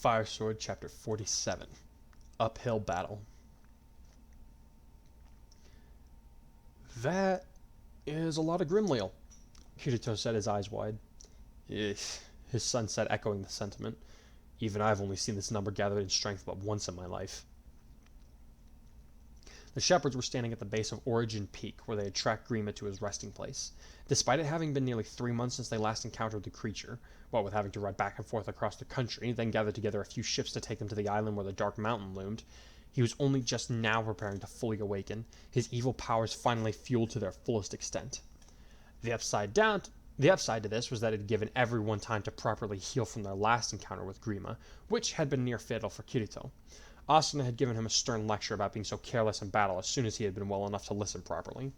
Fire Sword, Chapter 47. Uphill Battle. That is a lot of Grimleal, Kirito said, his eyes wide. His son said, echoing the sentiment. Even I've only seen this number gathered in strength but once in my life. The shepherds were standing at the base of Origin Peak, where they had tracked Grima to his resting place. Despite it having been nearly 3 months since they last encountered the creature, what with having to ride back and forth across the country, then gather together a few ships to take them to the island where the Dark Mountain loomed, he was only just now preparing to fully awaken, his evil powers finally fueled to their fullest extent. The upside to this was that it had given everyone time to properly heal from their last encounter with Grima, which had been near fatal for Kirito. Asuna had given him a stern lecture about being so careless in battle as soon as he had been well enough to listen properly.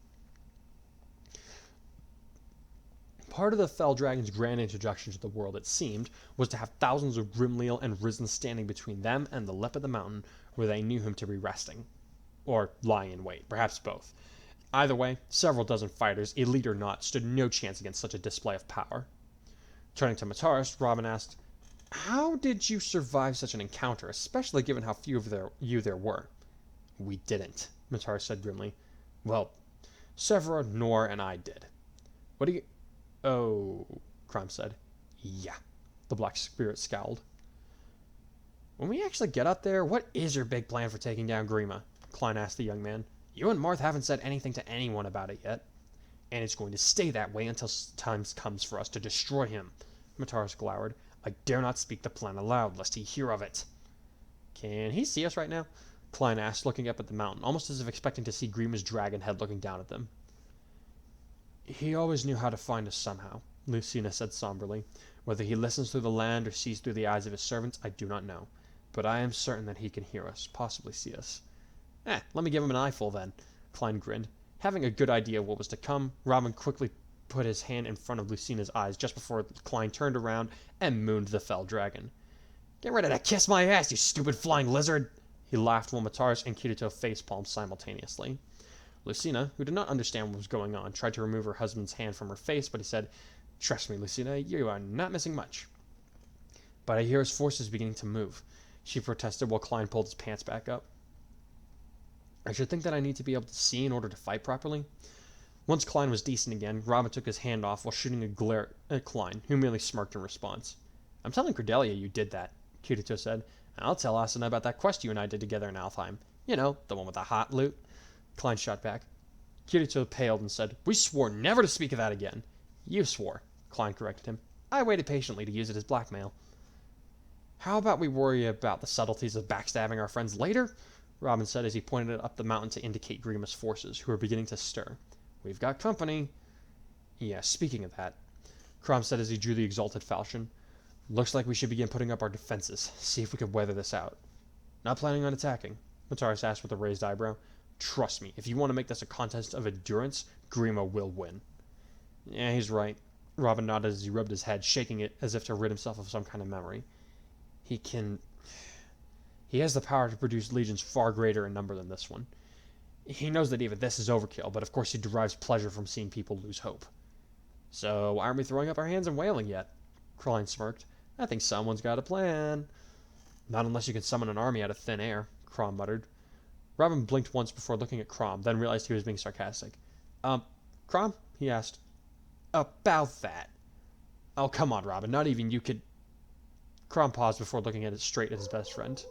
Part of the Fell Dragon's grand introduction to the world, it seemed, was to have thousands of Grimleal and Risen standing between them and the lip of the mountain where they knew him to be resting. Or lying in wait, perhaps both. Either way, several dozen fighters, elite or not, stood no chance against such a display of power. Turning to Mataris, Robin asked, "How did you survive such an encounter, especially given how few of you there were?" "We didn't," Mataris said grimly. "Well, Severa, Nor, and I did." "What do you..." "Oh," Crom said. "Yeah." The Black Spirit scowled. "When we actually get up there, what is your big plan for taking down Grima?" Klein asked the young man. "You and Marth haven't said anything to anyone about it yet." "And it's going to stay that way until time comes for us to destroy him," Mataris glowered. "I dare not speak the plan aloud, lest he hear of it." "Can he see us right now?" Klein asked, looking up at the mountain, almost as if expecting to see Grima's dragon head looking down at them. "He always knew how to find us somehow," Lucina said somberly. "Whether he listens through the land or sees through the eyes of his servants, I do not know. But I am certain that he can hear us, possibly see us." Let me give him an eyeful then," Klein grinned. Having a good idea of what was to come, Robin quickly put his hand in front of Lucina's eyes just before Klein turned around and mooned the Fell Dragon. "Get ready to kiss my ass, you stupid flying lizard!" He laughed while Mataris and Kirito facepalmed simultaneously. Lucina, who did not understand what was going on, tried to remove her husband's hand from her face, but he said, "Trust me, Lucina, you are not missing much." "But I hear his force is beginning to move," she protested while Klein pulled his pants back up. "I should think that I need to be able to see in order to fight properly." Once Klein was decent again, Robin took his hand off while shooting a glare at Klein, who merely smirked in response. "I'm telling Cordelia you did that," Kirito said. "And I'll tell Asuna about that quest you and I did together in Alfheim. You know, the one with the hot loot." Klein shot back. Kirito paled and said, "We swore never to speak of that again." "You swore," Klein corrected him. "I waited patiently to use it as blackmail." "How about we worry about the subtleties of backstabbing our friends later?" Robin said as he pointed up the mountain to indicate Grima's forces, who were beginning to stir. "We've got company." "Yeah, speaking of that," Crom said as he drew the exalted falchion, "looks like we should begin putting up our defenses, see if we can weather this out." "Not planning on attacking?" Mataris asked with a raised eyebrow. "Trust me, if you want to make this a contest of endurance, Grima will win." "Yeah, he's right." Robin nodded as he rubbed his head, shaking it as if to rid himself of some kind of memory. He has the power to produce legions far greater in number than this one. He knows that even this is overkill, but of course he derives pleasure from seeing people lose hope." "So aren't we throwing up our hands and wailing yet?" Klein smirked. "I think someone's got a plan." "Not unless you can summon an army out of thin air," Crom muttered. Robin blinked once before looking at Crom, then realized he was being sarcastic. Crom?" he asked. "About that." "Oh, come on, Robin, not even you could..." Crom paused before looking at it straight at his best friend.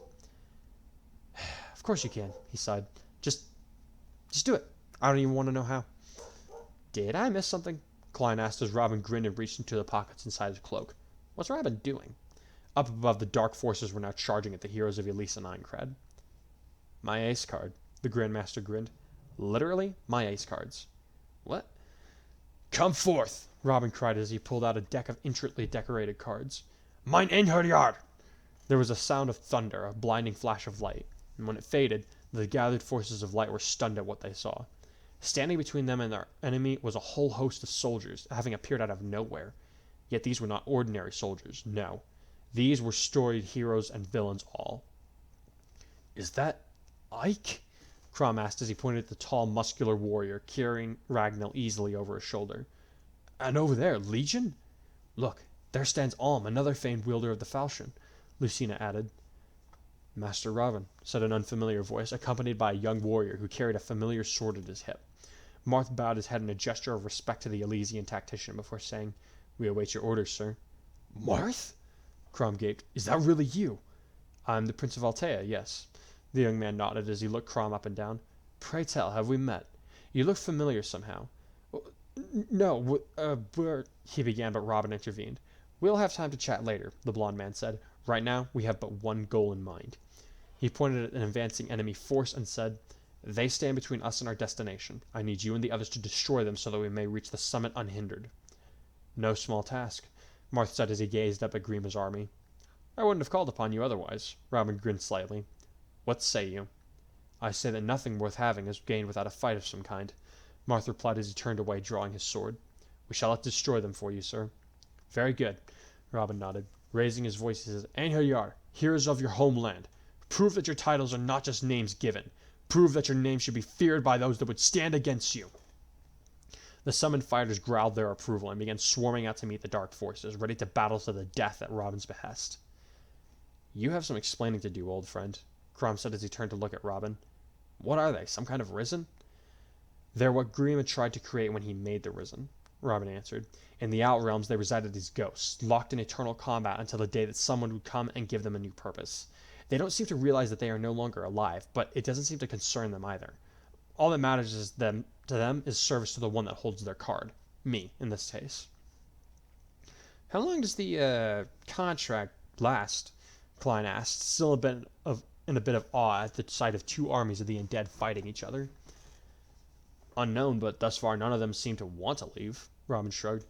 "Of course you can," he sighed. Just do it. I don't even want to know how." "Did I miss something?" Klein asked as Robin grinned and reached into the pockets inside his cloak. "What's Robin doing?" Up above, the dark forces were now charging at the heroes of Elisa and Aincrad. "My ace card," the Grandmaster grinned. "Literally, my ace cards." "What?" "Come forth!" Robin cried as he pulled out a deck of intricately decorated cards. "Mein Einherjar!" There was a sound of thunder, a blinding flash of light, and when it faded, the gathered forces of light were stunned at what they saw. Standing between them and their enemy was a whole host of soldiers, having appeared out of nowhere. Yet these were not ordinary soldiers, no. These were storied heroes and villains all. "Is that Ike?" Crom asked as he pointed at the tall, muscular warrior carrying Ragnall easily over his shoulder. "And over there, Legion? Look, there stands Alm, another famed wielder of the falchion." Lucina added. Master Robin, said an unfamiliar voice, accompanied by a young warrior who carried a familiar sword at his hip. Marth bowed his head in a gesture of respect to the Elysian tactician before saying, We await your orders, sir. Marth? Crom gaped. Is that really you? I'm the Prince of Altea, yes. The young man nodded as he looked Crom up and down. Pray tell, have we met? You look familiar somehow. No, we're... he began, but Robin intervened. We'll have time to chat later, the blond man said. Right now, we have but one goal in mind. He pointed at an advancing enemy force and said, They stand between us and our destination. I need you and the others to destroy them so that we may reach the summit unhindered. No small task, Marth said as he gazed up at Grima's army. I wouldn't have called upon you otherwise. Robin grinned slightly. What say you? I say that nothing worth having is gained without a fight of some kind, Marth replied as he turned away, drawing his sword. We shall not destroy them for you, sir. Very good, Robin nodded. Raising his voice, he says, Einherjar, heroes of your homeland, prove that your titles are not just names given. Prove that your name should be feared by those that would stand against you. The summoned fighters growled their approval and began swarming out to meet the dark forces, ready to battle to the death at Robin's behest. You have some explaining to do, old friend, Crom said as he turned to look at Robin. What are they, some kind of risen? They're what Grima tried to create when he made the risen, Robin answered. In the Outrealms they resided as ghosts, locked in eternal combat until the day that someone would come and give them a new purpose. They don't seem to realize that they are no longer alive, but it doesn't seem to concern them either. All that matters to them is service to the one that holds their card. Me, in this case. How long does the contract last? Klein asked, still in a bit of awe at the sight of two armies of the undead fighting each other. Unknown, but thus far none of them seem to want to leave, Robin shrugged.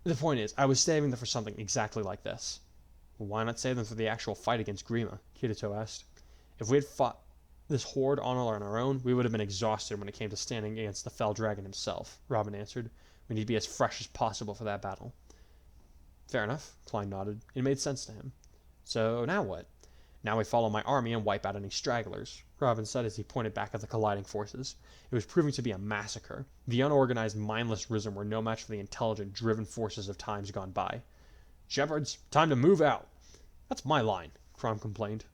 The point is, I was saving them for something exactly like this. Why not save them for the actual fight against Grima? Kirito asked. If we had fought this horde on our own, we would have been exhausted when it came to standing against the fell dragon himself, Robin answered. We need to be as fresh as possible for that battle. Fair enough, Klein nodded. It made sense to him. So now what? Now we follow my army and wipe out any stragglers, Robin said as he pointed back at the colliding forces. It was proving to be a massacre. The unorganized, mindless Risen were no match for the intelligent, driven forces of times gone by. Shepherds, time to move out. That's my line, Crom complained.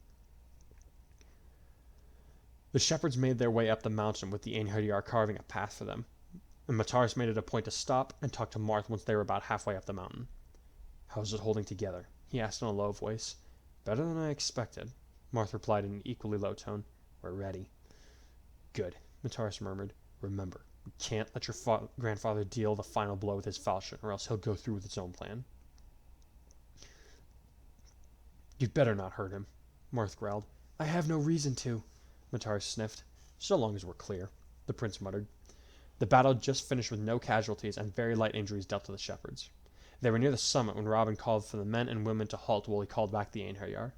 The shepherds made their way up the mountain with the Einherjar carving a path for them, and Mataris made it a point to stop and talk to Marth once they were about halfway up the mountain. How's it holding together? He asked in a low voice. Better than I expected, Marth replied in an equally low tone. We're ready. Good, Mataris murmured. Remember, we can't let your grandfather deal the final blow with his falchion, or else he'll go through with his own plan. You'd better not hurt him, Marth growled. I have no reason to, Mataris sniffed. So long as we're clear, the prince muttered. The battle just finished with no casualties and very light injuries dealt to the shepherds. They were near the summit when Robin called for the men and women to halt while he called back the Einherjar.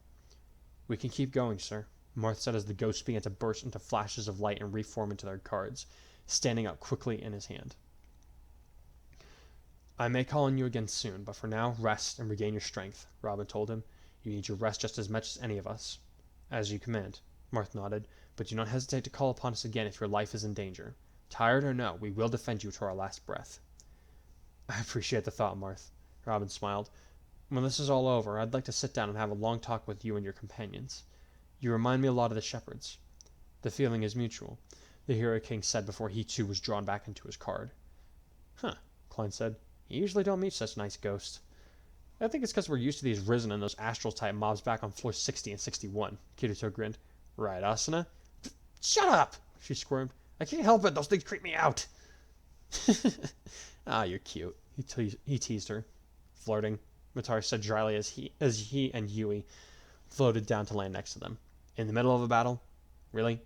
We can keep going, sir, Marth said as the ghosts began to burst into flashes of light and reform into their cards, standing up quickly in his hand. I may call on you again soon, but for now, rest and regain your strength, Robin told him. You need your rest just as much as any of us. As you command, Marth nodded, but do not hesitate to call upon us again if your life is in danger. Tired or no, we will defend you to our last breath. I appreciate the thought, Marth, Robin smiled. When this is all over, I'd like to sit down and have a long talk with you and your companions. You remind me a lot of the shepherds. The feeling is mutual, the Hero King said before he too was drawn back into his card. Huh, Klein said. You usually don't meet such nice ghosts. I think it's because we're used to these Risen and those Astral-type mobs back on floor 60 and 61, Kirito grinned. Right, Asuna? Shut up, she squirmed. I can't help it, those things creep me out. Ah, you're cute, he teased her. Flirting, Mataris said dryly as he and Yui floated down to land next to them. In the middle of a battle? Really?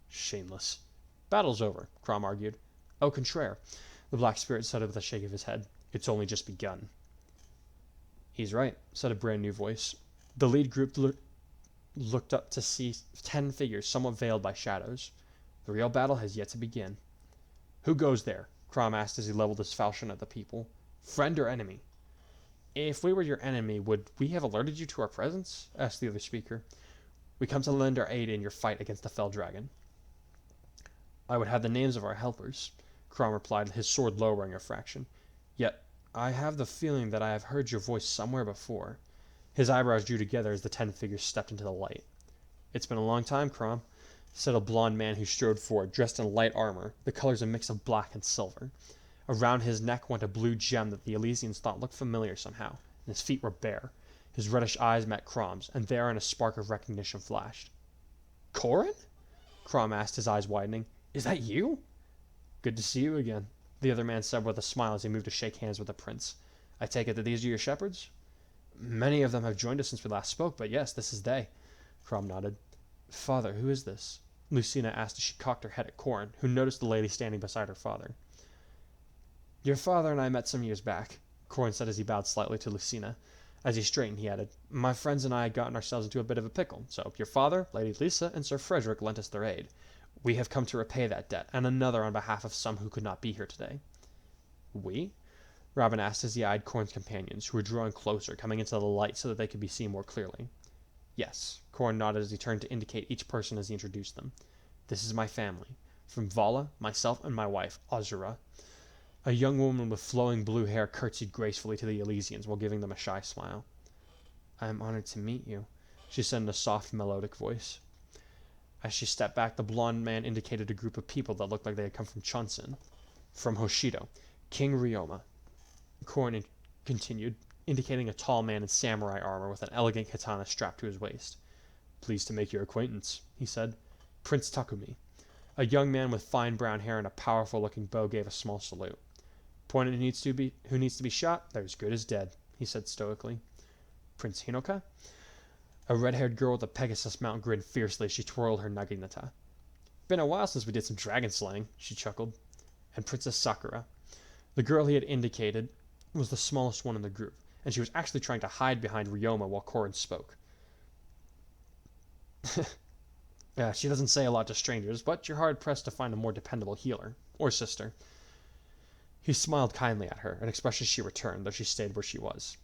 Shameless. Battle's over, Crom argued. Au contraire, the Black Spirit said it with a shake of his head. It's only just begun. He's right, said a brand new voice. The lead group looked up to see 10 figures somewhat veiled by shadows. The real battle has yet to begin. Who goes there? Crom asked as he leveled his falchion at the people. Friend or enemy? If we were your enemy, would we have alerted you to our presence? Asked the other speaker. We come to lend our aid in your fight against the fell dragon. I would have the names of our helpers, Crom replied, his sword lowering a fraction. Yet, I have the feeling that I have heard your voice somewhere before. His eyebrows drew together as the 10 figures stepped into the light. "It's been a long time, Crom," said a blond man who strode forward, dressed in light armor, the colors a mix of black and silver. Around his neck went a blue gem that the Elysians thought looked familiar somehow, and his feet were bare. His reddish eyes met Crom's, and therein a spark of recognition flashed. "Corin?" Crom asked, his eyes widening. "Is that you?" "Good to see you again," the other man said with a smile as he moved to shake hands with the prince. "I take it that these are your shepherds?" "Many of them have joined us since we last spoke, but yes, this is they." Crom nodded. "Father, who is this?" Lucina asked as she cocked her head at Corin, who noticed the lady standing beside her father. "Your father and I met some years back," Corin said as he bowed slightly to Lucina. As he straightened, he added, "My friends and I had gotten ourselves into a bit of a pickle, so your father, Lady Lisa, and Sir Frederick lent us their aid. We have come to repay that debt, and another on behalf of some who could not be here today." "We?" Robin asked as he eyed Corin's companions, who were drawing closer, coming into the light so that they could be seen more clearly. "Yes," Corin nodded as he turned to indicate each person as he introduced them. "This is my family. From Vala, myself, and my wife, Azura." A young woman with flowing blue hair curtsied gracefully to the Elysians while giving them a shy smile. "I am honored to meet you," she said in a soft, melodic voice. As she stepped back, the blond man indicated a group of people that looked like they had come from Chunsin. "From Hoshido, King Ryoma," Corin continued, indicating a tall man in samurai armor with an elegant katana strapped to his waist. "Pleased to make your acquaintance," he said. "Prince Takumi." A young man with fine brown hair and a powerful-looking bow gave a small salute. "Point at who needs to be shot, they're as good as dead," he said stoically. "Prince Hinoka?" A red-haired girl with a Pegasus mount grinned fiercely as she twirled her naginata. "Been a while since we did some dragon slaying," she chuckled. "And Princess Sakura." The girl he had indicated was the smallest one in the group, and she was actually trying to hide behind Ryoma while Corin spoke. She doesn't say a lot to strangers, but you're hard-pressed to find a more dependable healer, or sister." He smiled kindly at her, an expression she returned, though she stayed where she was.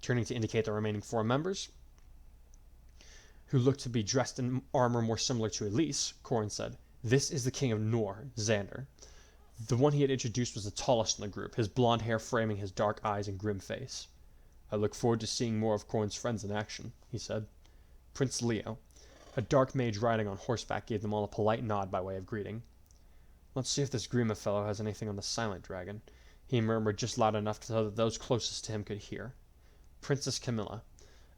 Turning to indicate the remaining 4 members, who looked to be dressed in armor more similar to Elise, Corin said, "This is the king of Nor, Xander." The one he had introduced was the tallest in the group, his blond hair framing his dark eyes and grim face. "I look forward to seeing more of Corin's friends in action," he said. Prince Leo, a dark mage riding on horseback, gave them all a polite nod by way of greeting. "Let's see if this Grima fellow has anything on the silent dragon," he murmured just loud enough so that those closest to him could hear. Princess Camilla,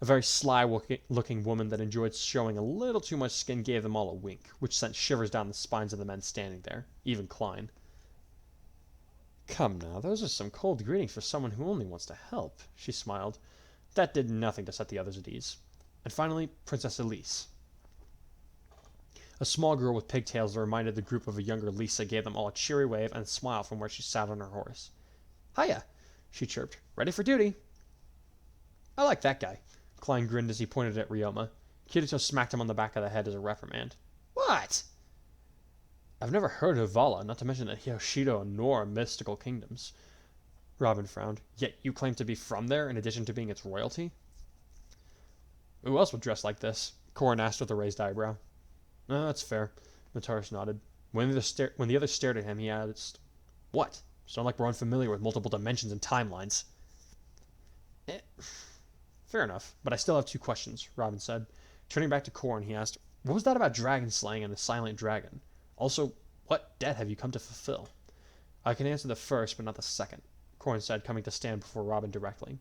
a very sly-looking woman that enjoyed showing a little too much skin, gave them all a wink, which sent shivers down the spines of the men standing there, even Klein. "Come now, those are some cold greetings for someone who only wants to help," she smiled. That did nothing to set the others at ease. And finally, Princess Elise. A small girl with pigtails that reminded the group of a younger Lisa gave them all a cheery wave and a smile from where she sat on her horse. "Hiya," she chirped. "Ready for duty." "I like that guy." Klein grinned as he pointed at Ryoma. Kirito smacked him on the back of the head as a reprimand. "What?" "I've never heard of Vala, not to mention that Hoshido and Nor are mystical kingdoms." Robin frowned. "Yet you claim to be from there, in addition to being its royalty?" "Who else would dress like this?" Corin asked with a raised eyebrow. "No, that's fair," Mataris nodded. When the other stared at him, he asked, "What? Sound like we're unfamiliar with multiple dimensions and timelines." "Fair enough, but I still have 2 questions," Robin said. Turning back to Corin, he asked, "What was that about dragon slaying and the silent dragon? Also, what debt have you come to fulfill?" "I can answer the first, but not the second," Corin said, coming to stand before Robin directly.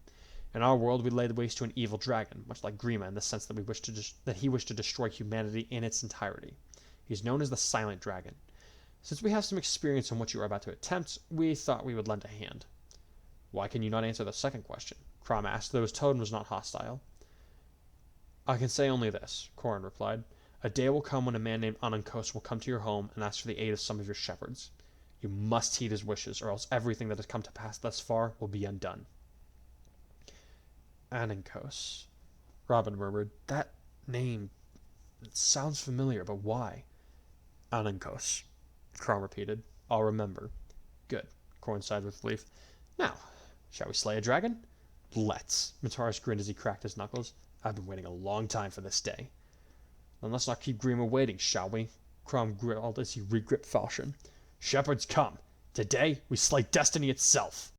"In our world, we laid waste to an evil dragon, much like Grima in the sense that he wished to destroy humanity in its entirety. He's known as the Silent Dragon. Since we have some experience in what you are about to attempt, we thought we would lend a hand." "Why can you not answer the second question?" Crom asked, though his tone was not hostile. "I can say only this," Corin replied. "A day will come when a man named Anankos will come to your home and ask for the aid of some of your shepherds. You must heed his wishes, or else everything that has come to pass thus far will be undone." "Anankos," Robin murmured. "That name, it sounds familiar, but why?" "Anankos," Crom repeated. "I'll remember." "Good," Corin sighed with relief. "Now, shall we slay a dragon?" "Let's." Mataris grinned as he cracked his knuckles. "I've been waiting a long time for this day." "Then let's not keep Grima waiting, shall we?" Crom growled as he regripped Falchion. "Shepherds, come! Today we slay destiny itself!"